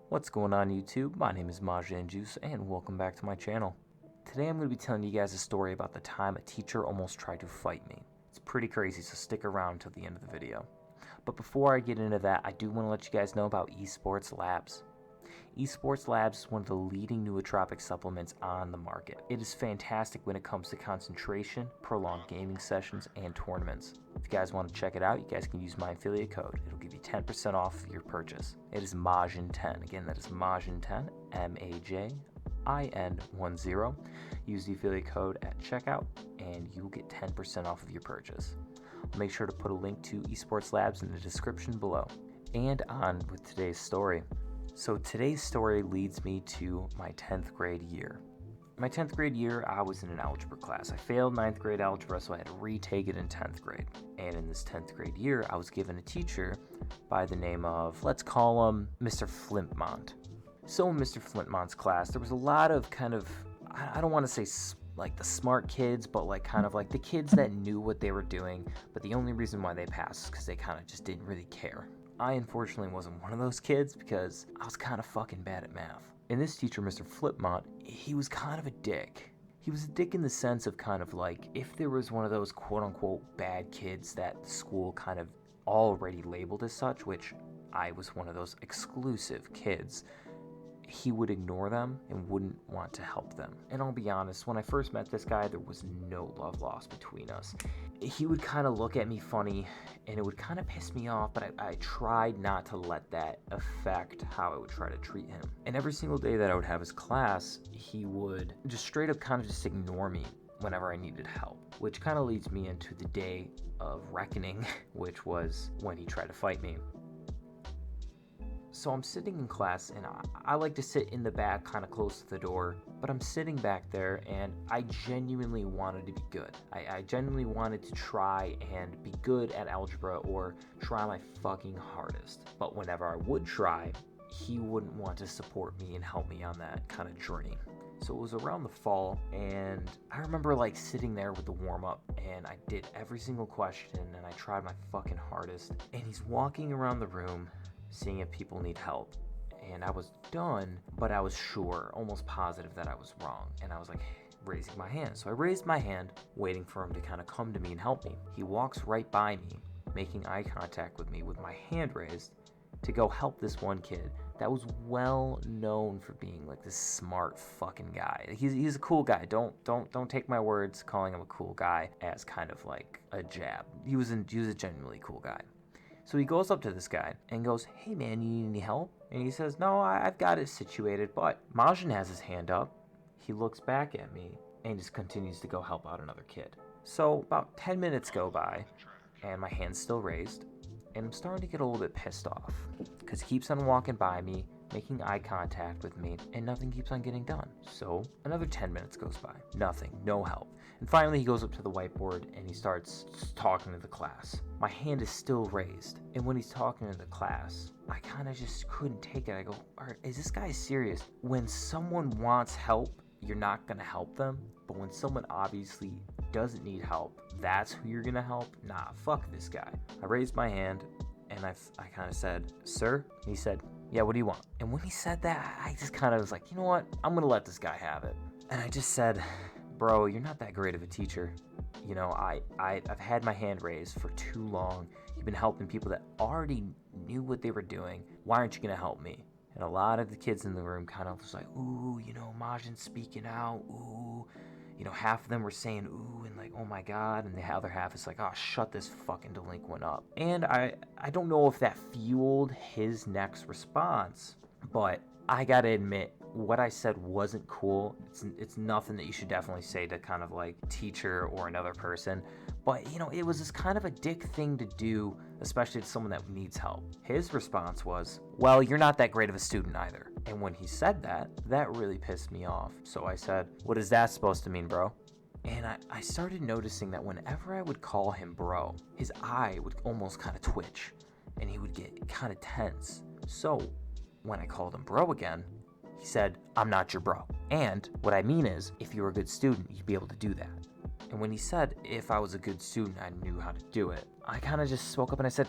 What's going on YouTube? My name is Majin and welcome back to my channel. Today I'm going to be telling you guys a story about the time a teacher almost tried to fight me. It's pretty crazy, so stick around till the end of the video. But before I get into that, I do want to let you guys know about Esports Labs. Esports Labs is one of the leading nootropic supplements on the market. It is fantastic when it comes to concentration, prolonged gaming sessions, and tournaments. If you guys want to check it out, you guys can use my affiliate code. It'll give you 10% off your purchase. It is Majin10. Again, that is Majin10, MAJIN10. Use the affiliate code at checkout and you'll get 10% off of your purchase. I'll make sure to put a link to Esports Labs in the description below. And on with today's story. So today's story leads me to my 10th grade year. My 10th grade year, I was in an algebra class. I failed 9th grade algebra, so I had to retake it in 10th grade. And in this 10th grade year, I was given a teacher by the name of, let's call him Mr. Flintmont. So in Mr. Flintmont's class, there was a lot of kind of, I don't want to say like the smart kids, but like kind of like the kids that knew what they were doing, but the only reason why they passed is because they kind of just didn't really care. I unfortunately wasn't one of those kids because I was kind of fucking bad at math. And this teacher, Mr. Flipmont, he was kind of a dick. He was a dick in the sense of kind of like, if there was one of those quote-unquote bad kids that the school kind of already labeled as such, which I was one of those exclusive kids, he would ignore them and wouldn't want to help them. And I'll be honest, when I first met this guy, there was no love lost between us. He would kind of look at me funny and it would kind of piss me off, but I tried not to let that affect how I would try to treat him. And every single day that I would have his class, he would just straight up kind of just ignore me whenever I needed help, which kind of leads me into the day of reckoning, which was when he tried to fight me. So I'm sitting in class and I like to sit in the back kind of close to the door, but I'm sitting back there and I genuinely wanted to be good. I genuinely wanted to try and be good at algebra or try my fucking hardest. But whenever I would try, he wouldn't want to support me and help me on that kind of journey. So it was around the fall and I remember like sitting there with the warm-up and I did every single question and I tried my fucking hardest, and he's walking around the room seeing if people need help. And I was done, but I was sure, almost positive that I was wrong. And I was like raising my hand. So I raised my hand, waiting for him to kind of come to me and help me. He walks right by me, making eye contact with me with my hand raised to go help this one kid that was well known for being like this smart fucking guy. He's a cool guy. Don't take my words calling him a cool guy as kind of like a jab. He was a genuinely cool guy. So he goes up to this guy and goes, "Hey man, you need any help?" And he says, "No, I've got it situated." But Majin has his hand up. He looks back at me and just continues to go help out another kid. So about 10 minutes go by and my hand's still raised. And I'm starting to get a little bit pissed off because he keeps on walking by me, making eye contact with me, and nothing keeps on getting done. So another 10 minutes goes by. Nothing, no help. And finally he goes up to the whiteboard and he starts talking to the class. My hand is still raised. And when he's talking to the class, I kind of just couldn't take it. I go, all right, is this guy serious? When someone wants help, you're not going to help them. But when someone obviously doesn't need help, that's who you're going to help? Nah, fuck this guy. I raised my hand and I kind of said, "Sir?" And he said, "Yeah, what do you want?" And when he said that, I just kind of was like, you know what? I'm going to let this guy have it. And I just said, "Bro, you're not that great of a teacher. You know, I've had my hand raised for too long. You've been helping people that already knew what they were doing. Why aren't you going to help me?" And a lot of the kids in the room kind of was like, "Ooh, you know, Majin's speaking out. Ooh." You know, half of them were saying, "Ooh," and like, "Oh my God." And the other half is like, "Oh, shut this fucking delinquent up." And I don't know if that fueled his next response, but I gotta admit, what I said wasn't cool. It's nothing that you should definitely say to kind of like teacher or another person. But, you know, it was just kind of a dick thing to do, especially to someone that needs help. His response was, "Well, you're not that great of a student either." And when he said that, that really pissed me off. So I said, "What is that supposed to mean, bro?" And I started noticing that whenever I would call him bro, his eye would almost kind of twitch and he would get kind of tense. So when I called him bro again, he said, "I'm not your bro. And what I mean is, if you were a good student, you'd be able to do that." And when he said, if I was a good student, I knew how to do it, I kind of just spoke up and I said,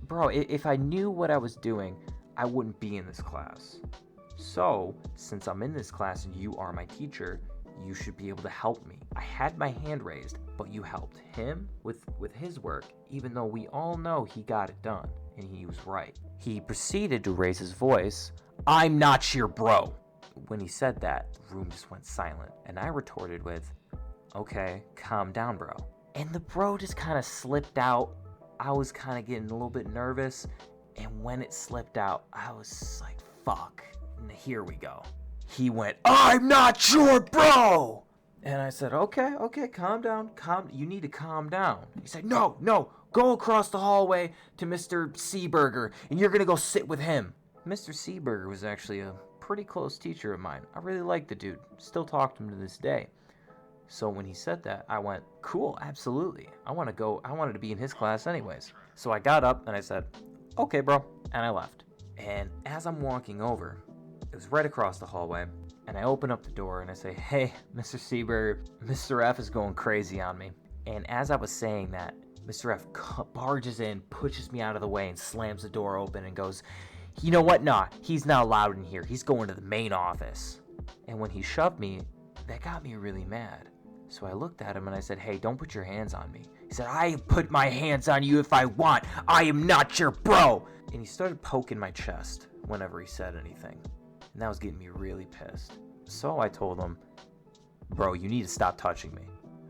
"Bro, if I knew what I was doing, I wouldn't be in this class. So, since I'm in this class and you are my teacher, you should be able to help me. I had my hand raised, but you helped him with his work, even though we all know he got it done, and he was right. He proceeded to raise his voice, "I'm not your bro." When he said that, the room just went silent, and I retorted with, "Okay, calm down, bro." And the bro just kind of slipped out. I was kind of getting a little bit nervous, and when it slipped out, I was like, fuck, here we go. He went, "I'm not your bro!" And I said, okay, calm down, you need to calm down. He said, no, go across the hallway to Mr. Seaburger, and you're gonna go sit with him. Mr. Seaburger was actually a pretty close teacher of mine. I really liked the dude, still talk to him to this day. So when he said that, I went, cool, absolutely. I wanted to be in his class anyways. So I got up and I said, okay, bro, and I left. And as I'm walking over, it was right across the hallway, and I open up the door and I say, hey, Mr. Seaburger, Mr. F is going crazy on me. And as I was saying that, Mr. F barges in, pushes me out of the way, and slams the door open and goes, you know what? Nah, he's not allowed in here. He's going to the main office. And when he shoved me, that got me really mad. So I looked at him and I said, hey, don't put your hands on me. He said, I put my hands on you if I want. I am not your bro. And he started poking my chest whenever he said anything. And that was getting me really pissed. So I told him, bro, you need to stop touching me.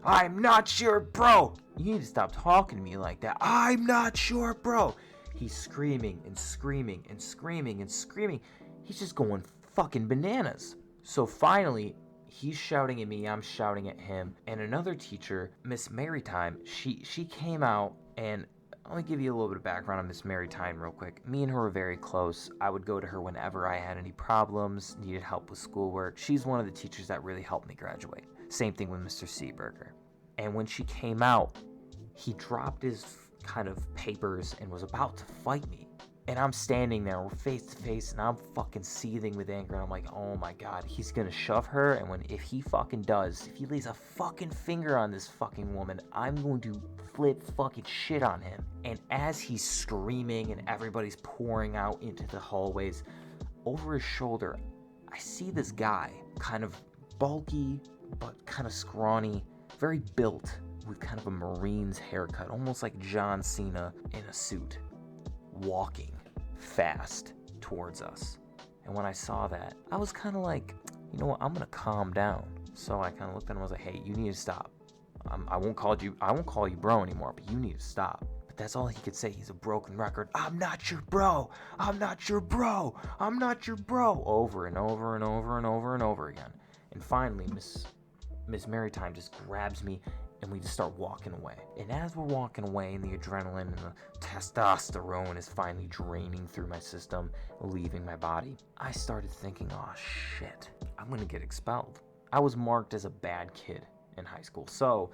I'm not your bro. You need to stop talking to me like that. I'm not your bro. He's screaming and screaming and screaming and screaming. He's just going fucking bananas. So finally, he's shouting at me, I'm shouting at him, and another teacher, Miss Marytime, she came out, and let me give you a little bit of background on Miss Marytime real quick. Me and her were very close. I would go to her whenever I had any problems, needed help with schoolwork. She's one of the teachers that really helped me graduate. Same thing with Mr. Seaburger. And when she came out, he dropped his kind of papers and was about to fight me. And I'm standing there, we're face to face, and I'm fucking seething with anger. And I'm like, oh my god, he's gonna shove her. And if he fucking does, if he lays a fucking finger on this fucking woman, I'm going to flip fucking shit on him. And as he's screaming and everybody's pouring out into the hallways, over his shoulder, I see this guy, kind of bulky, but kind of scrawny, very built, with kind of a Marine's haircut, almost like John Cena in a suit, walking fast towards us. And when I saw that, I was kind of like, you know what, I'm gonna calm down. So I kind of looked at him and was like, hey, you need to stop. I won't call you bro anymore, but you need to stop. But that's all he could say. He's a broken record. I'm not your bro. I'm not your bro. I'm not your bro. Over and over and over and over and over again. And finally, Miss Marytime just grabs me and we just start walking away. And as we're walking away, and the adrenaline and the testosterone is finally draining through my system, leaving my body, I started thinking, oh shit, I'm gonna get expelled. I was marked as a bad kid in high school, so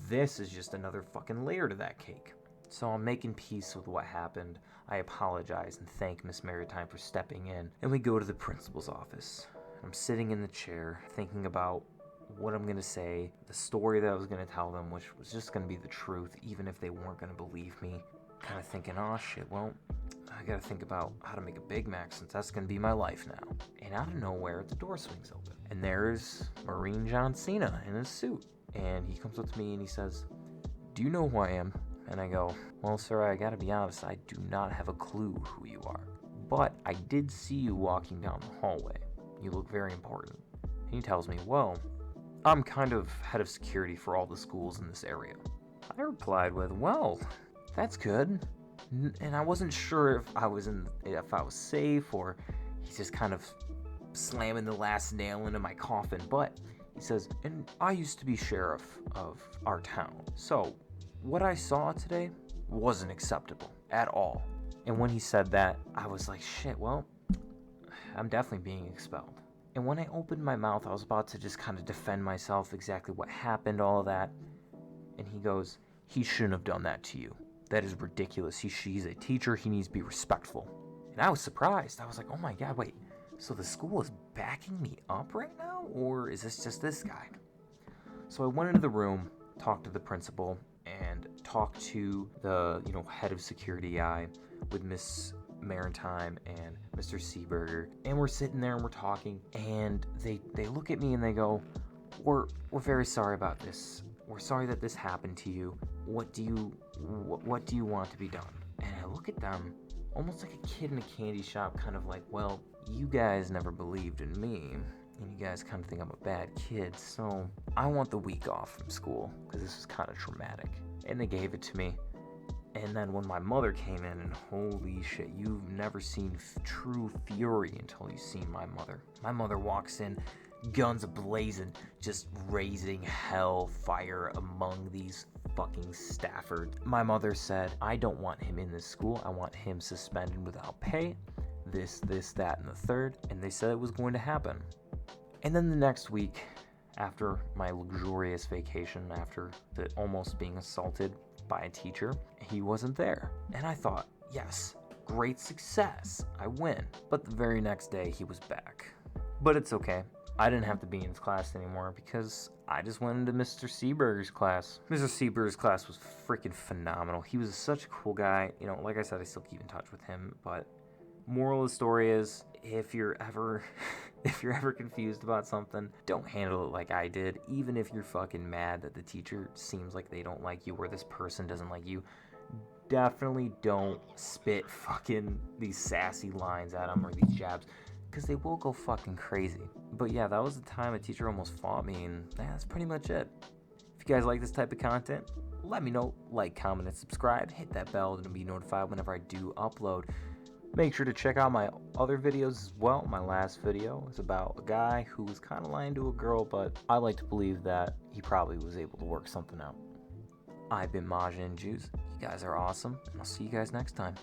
this is just another fucking layer to that cake. So I'm making peace with what happened. I apologize and thank Miss Marytime for stepping in, and we go to the principal's office. I'm sitting in the chair thinking about what I'm going to say, the story that I was going to tell them, which was just going to be the truth, even if they weren't going to believe me. Kind of thinking, oh shit, well, I got to think about how to make a Big Mac since that's going to be my life now. And out of nowhere, the door swings open. And there's Marine John Cena in his suit. And he comes up to me and he says, do you know who I am? And I go, well, sir, I got to be honest, I do not have a clue who you are. But I did see you walking down the hallway. You look very important. And he tells me, well, I'm kind of head of security for all the schools in this area. I replied with, well, that's good. And I wasn't sure if I was safe, or he's just kind of slamming the last nail into my coffin. But he says, and I used to be sheriff of our town. So what I saw today wasn't acceptable at all. And when he said that, I was like, shit, well, I'm definitely being expelled. And when I opened my mouth, I was about to just kind of defend myself, exactly what happened, all of that. And he goes, he shouldn't have done that to you. That is ridiculous. She's a teacher. He needs to be respectful. And I was surprised. I was like, oh my God, wait. So the school is backing me up right now? Or is this just this guy? So I went into the room, talked to the principal, and talked to the, head of security guy with Miss Maritime and Mr. Seaburger, and we're sitting there and we're talking, and they look at me and they go, we're very sorry about this. We're sorry that this happened to you. What do you want to be done? And I look at them almost like a kid in a candy shop, kind of like, well, you guys never believed in me, and you guys kind of think I'm a bad kid, so I want the week off from school because this is kind of traumatic. And they gave it to me. And then when my mother came in, and holy shit, you've never seen true fury until you've seen my mother. My mother walks in, guns blazing, just raising hellfire among these fucking Stafford. My mother said, I don't want him in this school. I want him suspended without pay. This, that, and the third. And they said it was going to happen. And then the next week, after my luxurious vacation, after almost being assaulted by a teacher, he wasn't there. And I thought, yes, great success. I win. But the very next day, he was back. But it's okay. I didn't have to be in his class anymore because I just went into Mr. Seaburger's class. Mr. Seaburger's class was freaking phenomenal. He was such a cool guy. You know, like I said, I still keep in touch with him. But moral of the story is, if you're ever confused about something, don't handle it like I did. Even if you're fucking mad that the teacher seems like they don't like you or this person doesn't like you, definitely don't spit fucking these sassy lines at them or these jabs, because they will go fucking crazy. But yeah, that was the time a teacher almost fought me, and that's pretty much it. If you guys like this type of content, let me know. Like, comment, and subscribe. Hit that bell to be notified whenever I do upload. Make sure to check out my other videos as well. My last video is about a guy who was kind of lying to a girl, but I like to believe that he probably was able to work something out. I've been Majin Juice. You guys are awesome, and I'll see you guys next time.